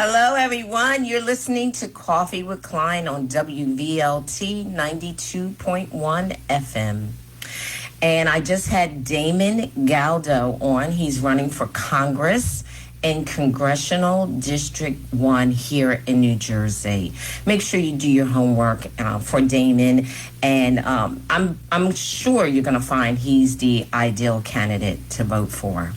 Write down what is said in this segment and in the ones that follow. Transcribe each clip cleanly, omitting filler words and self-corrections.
Hello, everyone. You're listening to Coffee with Klein on WVLT 92.1 FM. And I just had Damon Galdo on. He's running for Congress in Congressional District 1 here in New Jersey. Make sure you do your homework for Damon, and I'm sure you're going to find he's the ideal candidate to vote for.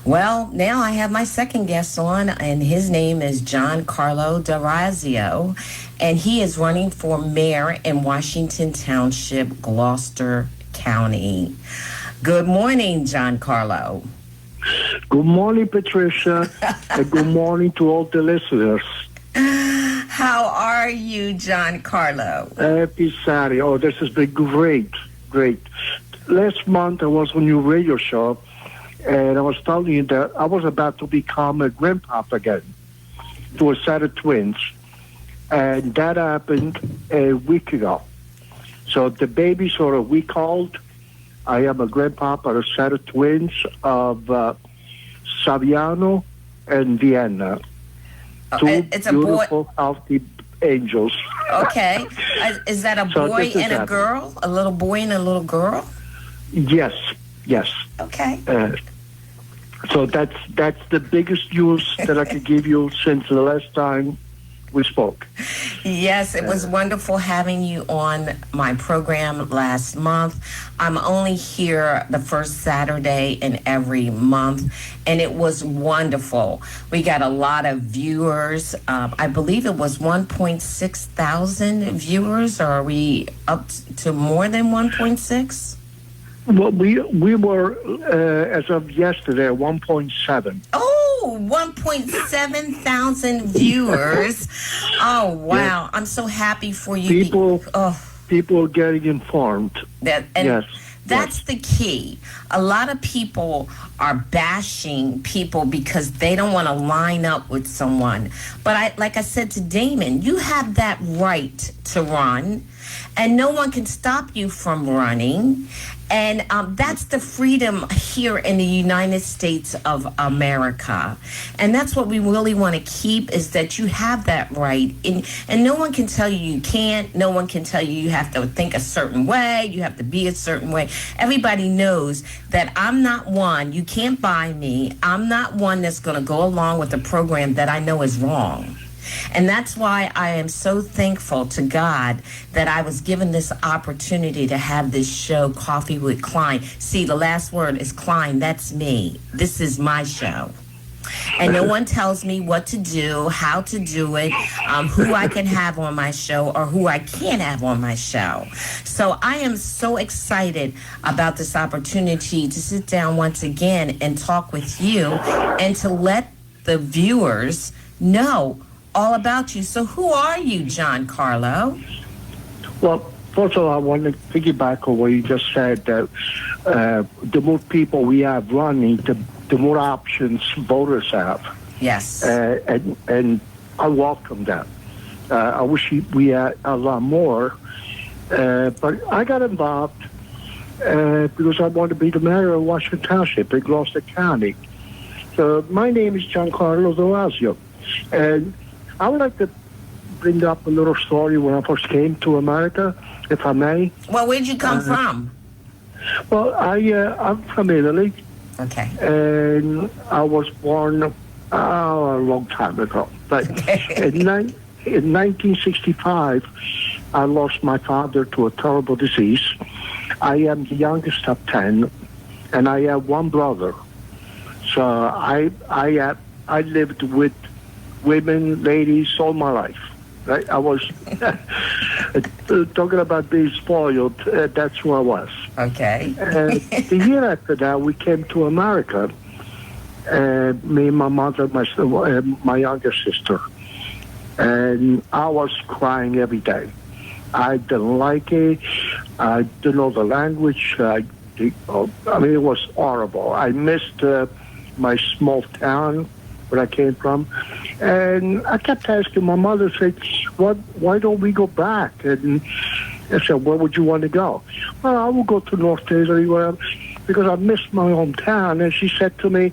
Well, now I have my second guest on, and his name is Giancarlo D'Orazio, and he is running for mayor in Washington Township, Gloucester County. Good morning, Giancarlo. Good morning, Patricia, and good morning to all the listeners. How are you, Giancarlo? Happy Saturday. Oh, this has been great. Last month I was on your radio show, and I was telling you that I was about to become a grandpapa again to a set of twins. And that happened a week ago. So the babies are a week old. I am a grandpapa of a set of twins of Saviano and Vienna. Two it's a beautiful, boy. healthy angels. Okay. Is that a boy and a girl? A little boy and a little girl? Yes. Okay. So that's the biggest news that I could give you since the last time we spoke. Yes, it was wonderful having you on my program last month. I'm only here the first Saturday in every month, and it was wonderful. We got a lot of viewers. I believe it was 1.6 thousand viewers, or are we up to more than 1.6? Well, we were, as of yesterday, 1.7. Oh, 1.7 thousand viewers. Oh, wow. Yeah. I'm so happy for you. People are getting informed. That's the key. A lot of people are bashing people because they don't want to line up with someone. But like I said to Damon, you have that right to run, and no one can stop you from running. And that's the freedom here in the United States of America. And that's what we really want to keep, is that you have that right. And no one can tell you can't. No one can tell you have to think a certain way. You have to be a certain way. Everybody knows that I'm not one. You can't buy me. I'm not one that's going to go along with a program that I know is wrong. And that's why I am so thankful to God that I was given this opportunity to have this show, Coffee with Klein. See, the last word is Klein. That's me. This is my show. And no one tells me what to do, how to do it, who I can have on my show or who I can't have on my show. So I am so excited about this opportunity to sit down once again and talk with you and to let the viewers know all about you. So who are you, Giancarlo? Well, first of all, I want to piggyback on what you just said, that the more people we have running, the more options voters have. Yes. And I welcome that. I wish we had a lot more, but I got involved because I wanted to be the mayor of Washington Township in Gloucester County. So my name is Giancarlo D'Orazio, and I would like to bring up a little story when I first came to America, if I may. Well, where'd you come from? Well, I'm from Italy. Okay. And I was born a long time ago. But in 1965, I lost my father to a terrible disease. I am the youngest of 10, and I have one brother. So I lived with women, ladies, all my life. Right? I was talking about being spoiled. That's who I was. Okay. The year after that, we came to America. Me and my mother, my younger sister, and I was crying every day. I didn't like it. I didn't know the language. I mean, it was horrible. I missed my small town where I came from. And I kept asking my mother, why don't we go back? And I said, where would you want to go? Well, I will go to North Italy because I missed my hometown. And she said to me,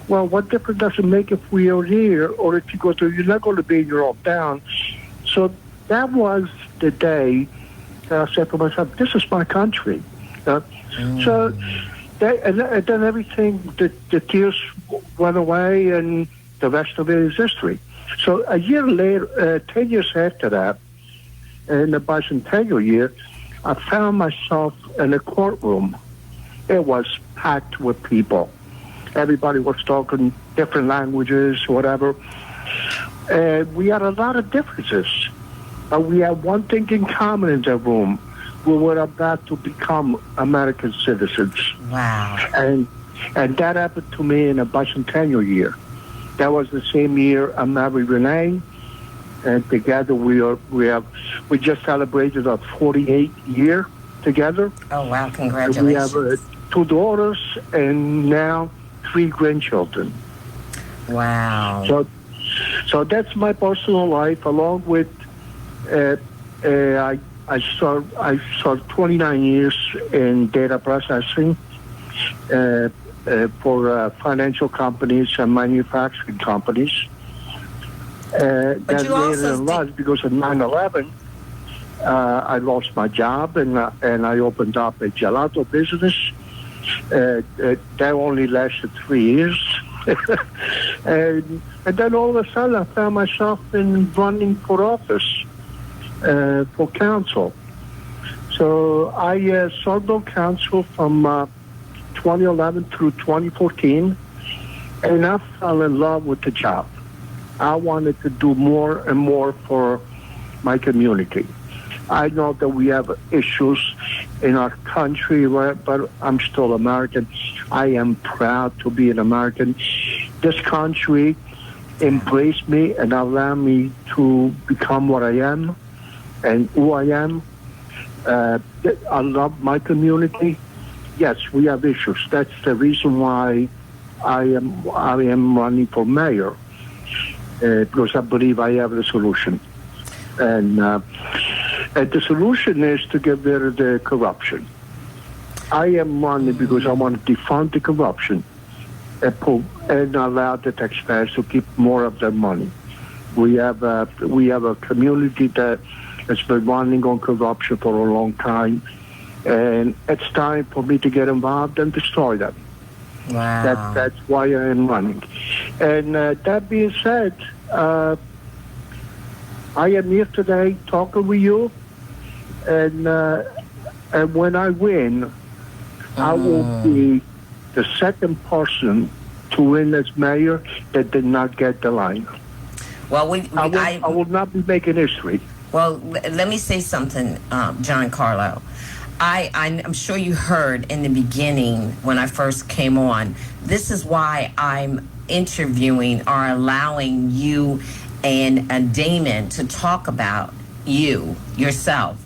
Well, what difference does it make if we are here or if you go to, you're not going to be in your hometown. So that was the day that I said to myself, this is my country. So and then everything, the tears went away and the rest of it is history. So a year later, 10 years after that, in the bicentennial year, I found myself in a courtroom. It was packed with people. Everybody was talking different languages, whatever. And we had a lot of differences. But we had one thing in common in the room. We were about to become American citizens. Wow. And that happened to me in a bicentennial year. That was the same year I married Renee. And together we just celebrated our 48th year together. Oh, wow. Congratulations. And we have 2 daughters and now 3 grandchildren. Wow. So that's my personal life, along with I started 29 years in data processing for financial companies and manufacturing companies. That later in life, because of 9/11, I lost my job and I opened up a gelato business. That only lasted 3 years. and then all of a sudden I found myself in running for office, for council. So I served on council from 2011 through 2014, and I fell in love with the job. I wanted to do more and more for my community. I know that we have issues in our country, but I'm still American. I am proud to be an American. This country embraced me and allowed me to become what I am and who I am. I love my community. Yes, we have issues. That's the reason why I am running for mayor, because I believe I have the solution. And the solution is to get rid of the corruption. I am running because I want to defund the corruption and allow the taxpayers to keep more of their money. We have a community that has been running on corruption for a long time, and it's time for me to get involved and destroy them. Wow. That's why I am running. And that being said, I am here today talking with you, and when I win, I will be the second person to win as mayor that did not get the line. Well, I will not be making history. Well, let me say something, Giancarlo. I'm sure you heard in the beginning when I first came on, this is why I'm interviewing or allowing you and Damon to talk about yourself,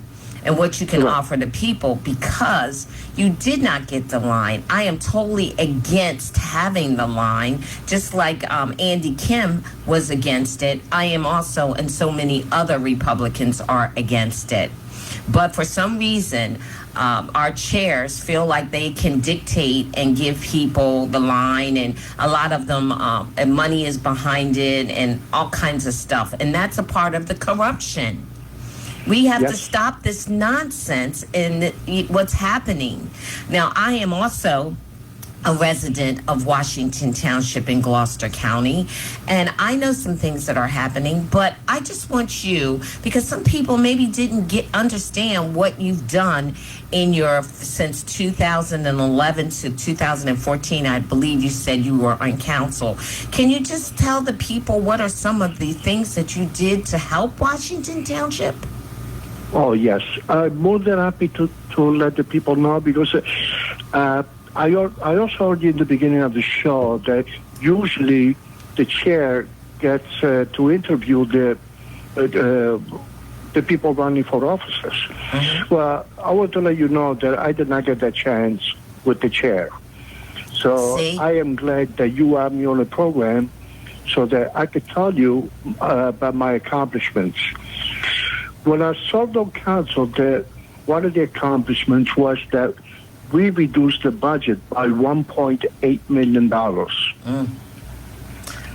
and what you can offer to people, because you did not get the line. I am totally against having the line, just like Andy Kim was against it. I am also, and so many other Republicans are against it. But for some reason, our chairs feel like they can dictate and give people the line, and a lot of them, and money is behind it and all kinds of stuff. And that's a part of the corruption. We have to stop this nonsense in what's happening. Now, I am also a resident of Washington Township in Gloucester County, and I know some things that are happening, but I just want you, because some people maybe didn't understand what you've done in since 2011 to 2014, I believe you said you were on council. Can you just tell the people what are some of the things that you did to help Washington Township? Oh, yes. I'm more than happy to let the people know, because I also heard in the beginning of the show that usually the chair gets to interview the people running for offices. Mm-hmm. Well, I want to let you know that I did not get that chance with the chair. So I am glad that you have me on the program so that I could tell you about my accomplishments. When I served on council, one of the accomplishments was that we reduced the budget by $1.8 million.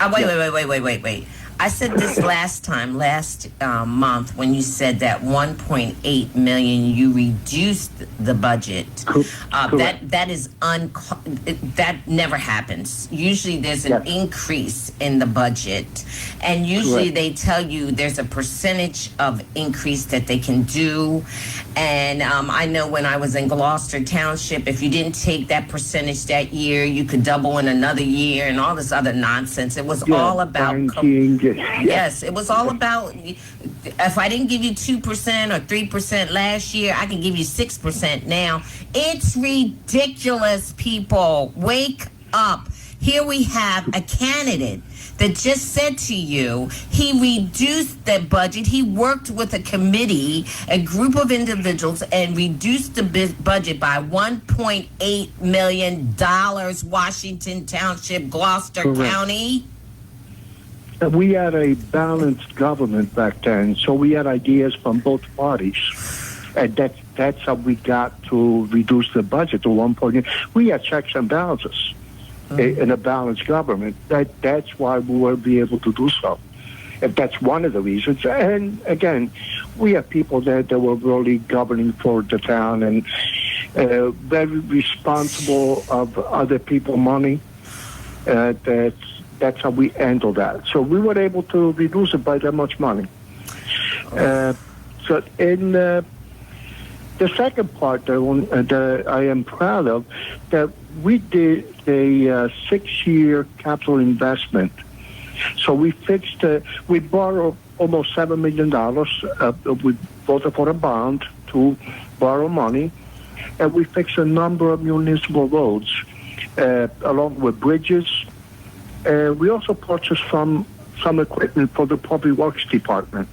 Wait. I said this last month when you said that 1.8 million you reduced the budget. That is that never happens. Usually there's an increase in the budget, and usually they tell you there's a percentage of increase that they can do. And I know when I was in Gloucester Township, if you didn't take that percentage that year, you could double in another year and all this other nonsense. It was all about Yes, it was all about, if I didn't give you 2% or 3% last year, I can give you 6% now. It's ridiculous, people. Wake up. Here we have a candidate that just said to you he reduced the budget. He worked with a committee, a group of individuals, and reduced the budget by $1.8 million, Washington Township, Gloucester County. We had a balanced government back then, so we had ideas from both parties. And that's how we got to reduce the budget to 1.8. We had checks and balances in a balanced government. That's why we will be able to do so. If that's one of the reasons. And again, we have people that were really governing for the town and very responsible of other people's money. That's how we handle that. So we were able to reduce it by that much money. So in the second part that I am proud of, that we did a 6-year capital investment. So we borrowed almost $7 million. We voted for a bond to borrow money, and we fixed a number of municipal roads, along with bridges. We also purchased some equipment for the Public Works Department.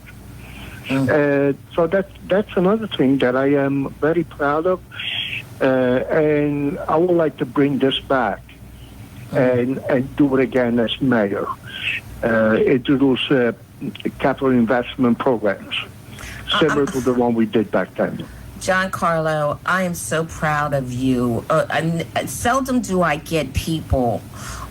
So that's another thing that I am very proud of, and I would like to bring this back and do it again as mayor. Introduce capital investment programs similar to the one we did back then. Giancarlo, I am so proud of you. Seldom do I get people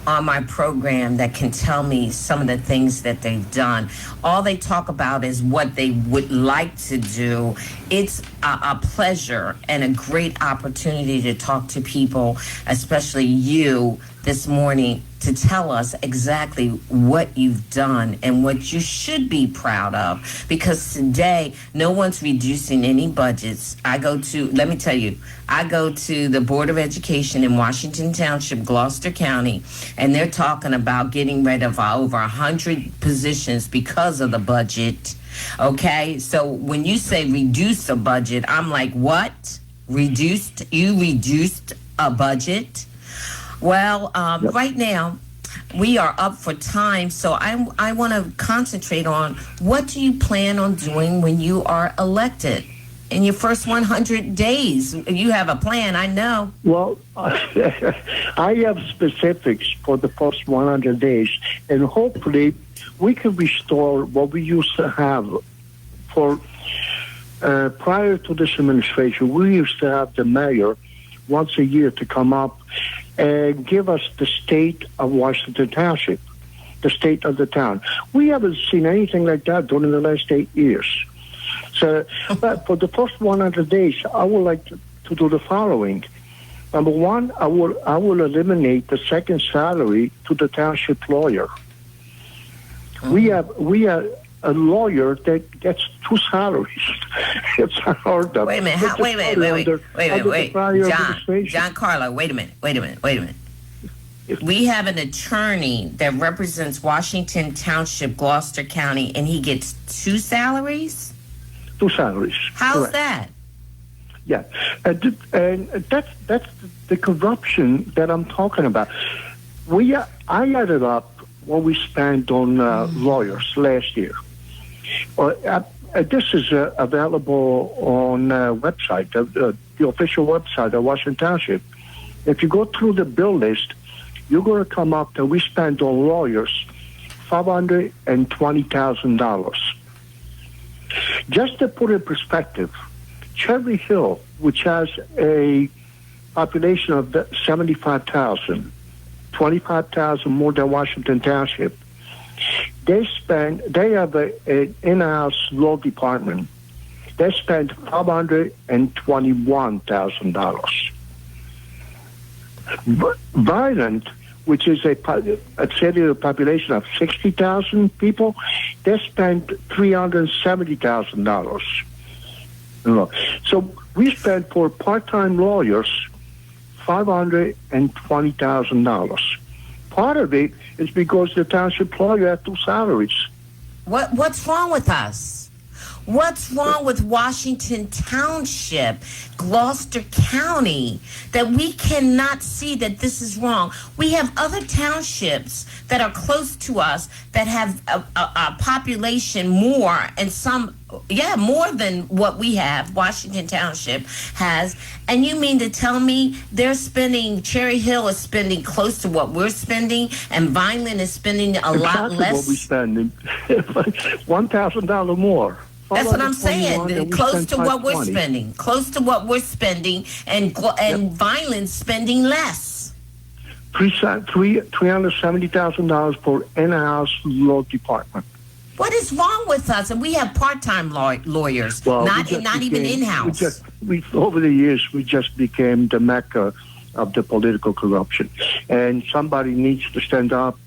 on my program that can tell me some of the things that they've done. All they talk about is what they would like to do. It's a pleasure and a great opportunity to talk to people, especially you this morning, to tell us exactly what you've done and what you should be proud of. Because today, no one's reducing any budgets. I go to the Board of Education in Washington Township, Gloucester County, and they're talking about getting rid of over 100 positions because of the budget. Okay, so when you say reduce a budget, I'm like, what? You reduced a budget? Well, right now, we are up for time, so I want to concentrate on what do you plan on doing when you are elected? In your first 100 days, you have a plan, I know. Well, I have specifics for the first 100 days, and hopefully we can restore what we used to have. For prior to this administration, we used to have the mayor once a year to come up and give us the state of Washington Township, the state of the town. We haven't seen anything like that during the last 8 years. So, but for the first 100 days, I would like to do the following. Number one, I will eliminate the second salary to the township lawyer. We have a lawyer that gets 2 salaries. It's unheard of. Wait a minute. Wait. Giancarlo, wait a minute. We have an attorney that represents Washington Township, Gloucester County, and he gets 2 salaries? 2 salaries. How's correct. that? Yeah, and that's the corruption that I'm talking about. I added up what we spent on lawyers last year. This is available on website, the official website of Washington Township. If you go through the bill list, you're going to come up that we spent on lawyers $520,000. Just to put in perspective, Cherry Hill, which has a population of 75,000, 25,000 more than Washington Township, They have an in-house law department. They spent $521,000. Violent, which is a city with a population of 60,000 people, they spent $370,000. So we spent for part-time lawyers $520,000. Part of it is because the township lawyer had two salaries. What's wrong with us? What's wrong with Washington Township, Gloucester County, that we cannot see that this is wrong? We have other townships that are close to us that have a population more, and some, more than what we have, Washington Township has. And you mean to tell me Cherry Hill is spending close to what we're spending, and Vineland is spending a lot less? What we're spending, $1,000 more. That's what I'm saying. Close to what we're spending. Close to what we're spending, and Vineland's spending less. $370,000 for in-house law department. What is wrong with us? And we have part-time lawyers, not even in-house. Over the years, we just became the mecca of the political corruption, and somebody needs to stand up.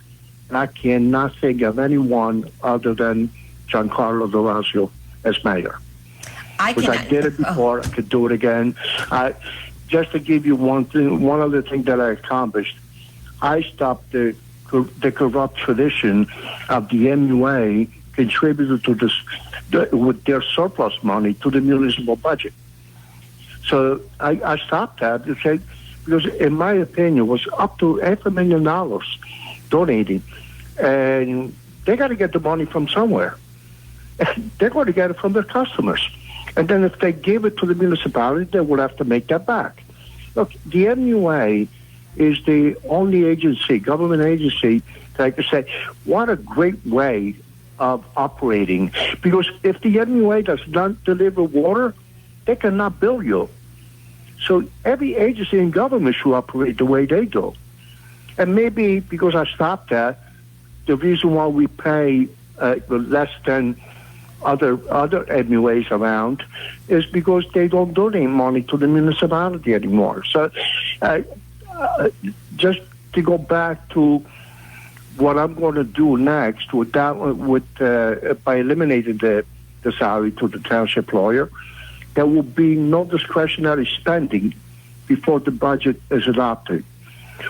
I cannot think of anyone other than Giancarlo as mayor. I did it before. I could do it again. Just to give you one other thing that I accomplished, I stopped the corrupt tradition of the MUA contributed to this with their surplus money to the municipal budget. So I stopped that because, in my opinion, it was up to $500,000 donating, and they got to get the money from somewhere. They're going to get it from their customers. And then if they give it to the municipality, they will have to make that back. Look, the MUA is the only government agency, that I can say, what a great way of operating. Because if the MUA does not deliver water, they cannot bill you. So every agency in government should operate the way they do. And maybe because I stopped that, the reason why we pay less than other MUAs around is because they don't donate money to the municipality anymore. So just to go back to what I'm going to do next by eliminating the salary to the township lawyer, there will be no discretionary spending before the budget is adopted.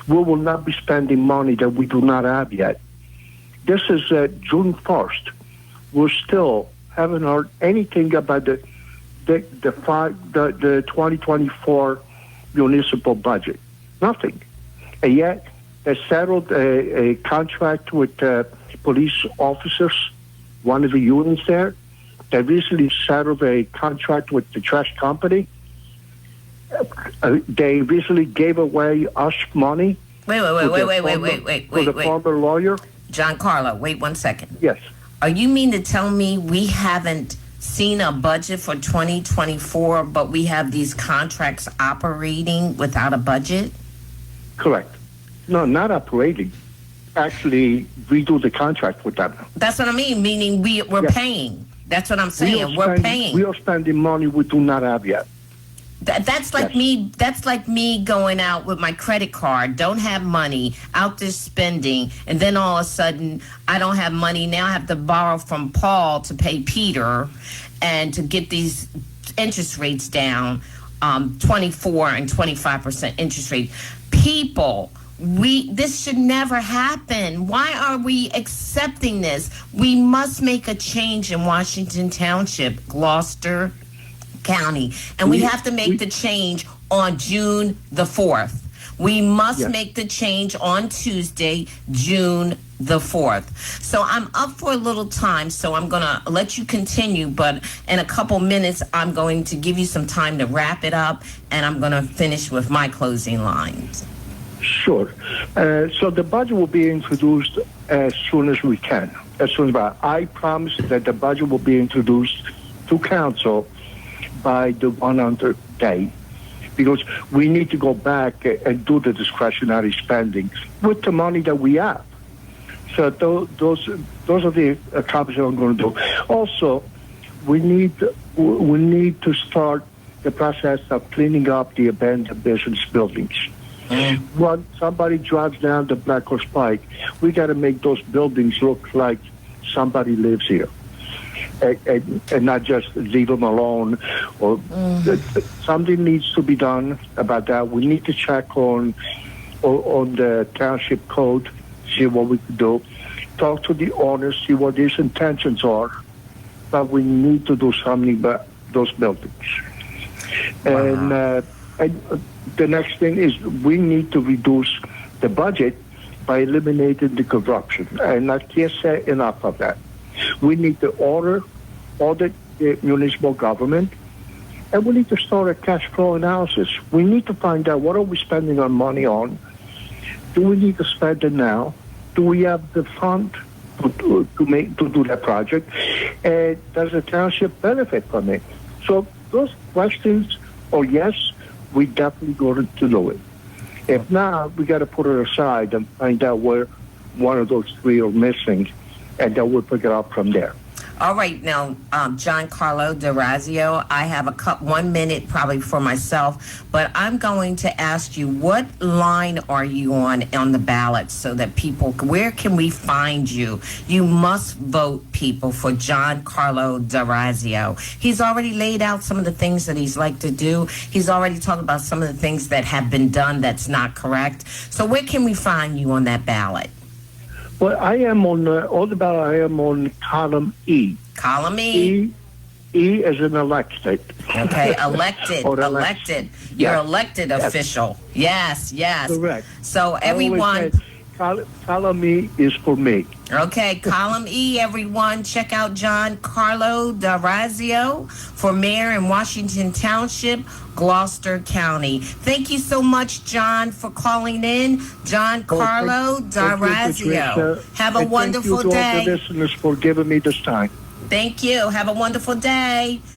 We will not be spending money that we do not have yet. This is June 1st. We're still haven't heard anything about the 2024 municipal budget. Nothing. And yet they settled a contract with police officers, one of the unions there. They recently settled a contract with the trash company. They recently gave away us money. Wait. For the former lawyer. Giancarlo, wait 1 second. Yes. Are you mean to tell me we haven't seen a budget for 2024, but we have these contracts operating without a budget? Correct. No, not operating. Actually, we do the contract with them. That's what I mean, meaning we're paying. That's what I'm saying. We're paying. We are spending money we do not have yet. That's like me. That's like me going out with my credit card, don't have money, out there spending, and then all of a sudden I don't have money. Now I have to borrow from Paul to pay Peter, and to get these interest rates down, 24 and 25% interest rate. People, this should never happen. Why are we accepting this? We must make a change in Washington Township, Gloucester County, and we have to make the change on June the 4th. We must make the change on Tuesday, June the 4th. So I'm up for a little time, so I'm going to let you continue, but in a couple minutes, I'm going to give you some time to wrap it up, and I'm going to finish with my closing lines. Sure. So the budget will be introduced as soon as we can. I promise that the budget will be introduced to council by the 100th day, because we need to go back and do the discretionary spending with the money that we have. So those are the accomplishments I'm going to do. Also, we need to start the process of cleaning up the abandoned business buildings. When somebody drives down the Black Horse Pike, we got to make those buildings look like somebody lives here, and not just leave them alone. Or something needs to be done about that. We need to check on the township code, see what we can do. Talk to the owners, see what his intentions are. But we need to do something about those buildings. Wow. And the next thing is we need to reduce the budget by eliminating the corruption. And I can't say enough of that. We need to audit the municipal government, and we need to start a cash flow analysis. We need to find out, what are we spending our money on? Do we need to spend it now? Do we have the fund to do that project? And does the township benefit from it? So those questions, yes, we definitely going to do it. If not, we got to put it aside and find out where one of those three are missing, and then we'll pick it up from there. All right, now, Giancarlo D'Orazio, I have 1 minute probably for myself, but I'm going to ask you, what line are you on the ballot so that people, where can we find you? You must vote, people, for Giancarlo D'Orazio. He's already laid out some of the things that he's like to do. He's already talked about some of the things that have been done that's not correct. So where can we find you on that ballot? Well, I am on the ballot. I am on column E. Column E. E as an elected. Okay, elected. Elected. You're elected official. Yes. Correct. So everyone. Column E is for me. Okay, column E, everyone. Check out Giancarlo D'Orazio for mayor in Washington Township, Gloucester County. Thank you so much, John, for calling in. Giancarlo D'Orazio. Have a wonderful day. Thank you to all the listeners for giving me this time. Thank you. Have a wonderful day.